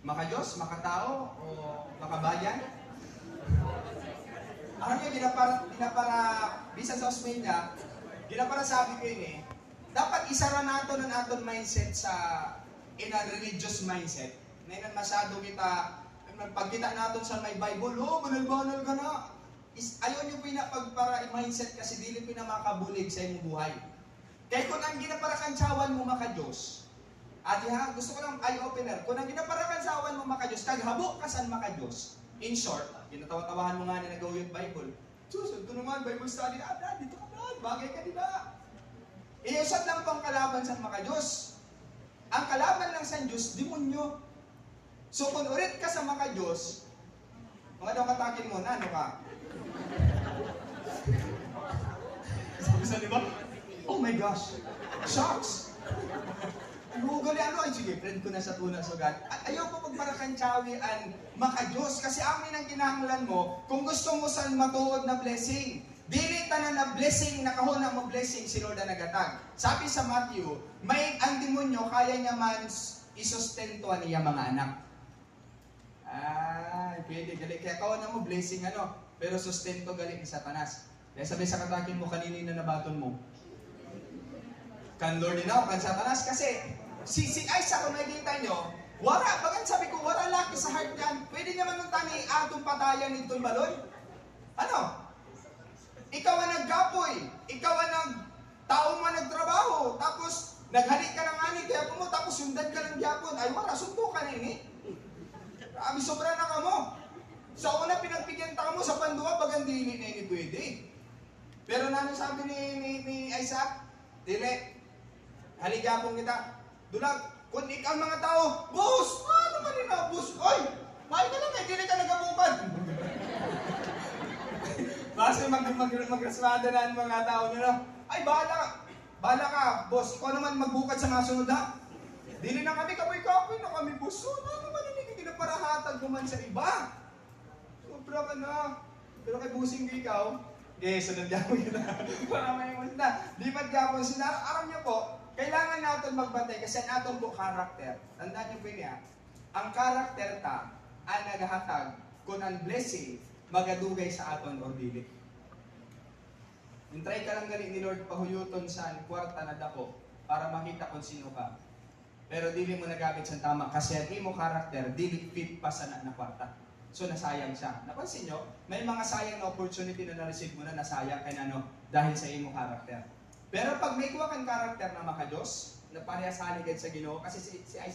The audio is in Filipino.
Maka-Diyos, makatao, o makabayan? Alam niyo, bisan sa Osmeña, ginapara sabi ko yun dapat isara nato ng aton mindset sa in a religious mindset. Ngayon masyado kita, pag kita natin sa may Bible, banal-banal ka na. Ayaw nyo pinapagpara mindset kasi dili pinamakabulig sa inyong buhay. Kaya kung ang ginaparakantsawan mo maka-Diyos, gusto ko lang eye-opener, kung ang ginaparakantsawan mo maka-Diyos, kaghabo ka saan maka-Diyos. In short, ginatawa-tawahan mo nga na nag-awit Bible. Susunod ko naman, Bible study, dito ka na, bagay ka diba? Iusap lang pang kalaban sa maka-Diyos. Ang kalaban lang sa Diyos, demonyo. So kung ulit ka sa maka-Diyos, mga daw katakin mo na, ano ka? Sabi diba? Oh my gosh! Shocks! Ay, sige, friend ko na sa tuna sugat. Ayaw ko magparakantsawian maka-Diyos kasi amin ang kinahanglan mo kung gusto mo saan matuod na blessing. Dili tanan na blessing, nakahuna mo blessing, si Lord na nagatag. Sabi sa Matthew, ang demonyo kaya niya man isustentuan niya mga anak. Pwede, gali. Kaya kawan mo blessing pero sustento gali ni Satanas. Kaya sabi sa katakin mo, kaninin na nabaton mo. Kan Lord din kan Satanas kasi si Isaac kung nakikita nyo, bagan sabi ko, wala laki sa heart yan. Pwede naman nung tani atong patayan nitong balon. Ikaw ang naggapoy, ikaw ang tao man nagtrabaho, tapos naghalik ka ng ani, kaya mo, tapos sundan ka ng gyapon, ay wala, sunto ka na ini. Sobra na ka mo. Sa una pinagpigyan ta mo, sa panduwa, bagang dili na ini pwede. Pero nanon sabi ni Isaac, dili, haligapon kita. Dulag, kung ikaw mga tao, boss! Ano man nila, boss? Oy! Mahal ka lang, dili ka nagabukan. Basta magresmada na ang mga tao nila. Ay, bahala ka, boss. Ikaw naman magbukad sa masunod ha. Dili na kami, kapoy-kapoy na kami, boss. Ano naman hindi ka para hatag naman sa iba? Sobra ka na. Pero kay busing ka ikaw, sunod niya mo yun na. Para may mo na. Lipat ka po. Aram niyo po, kailangan natin magbantay kasi ang aton po karakter. Tandaan niyo po niya, ang karakter ta, ang naghahatag kung ang blessing, magadugay sa aton or dili. Try ka lang gali ni Lord pahuyuton sa kwarta na dako para makita kung sino ka. Pero dili mo nagamit sa tama kasi ang imo karakter dili fit pa sa na kwarta. So nasayang siya. Napansin nyo, may mga sayang na opportunity na na-receive mo na nasayang kay dahil sa imo karakter. Pero pag may kuha kang karakter na maka-Diyos, na parehas haligad sa Ginoo kasi si Isaac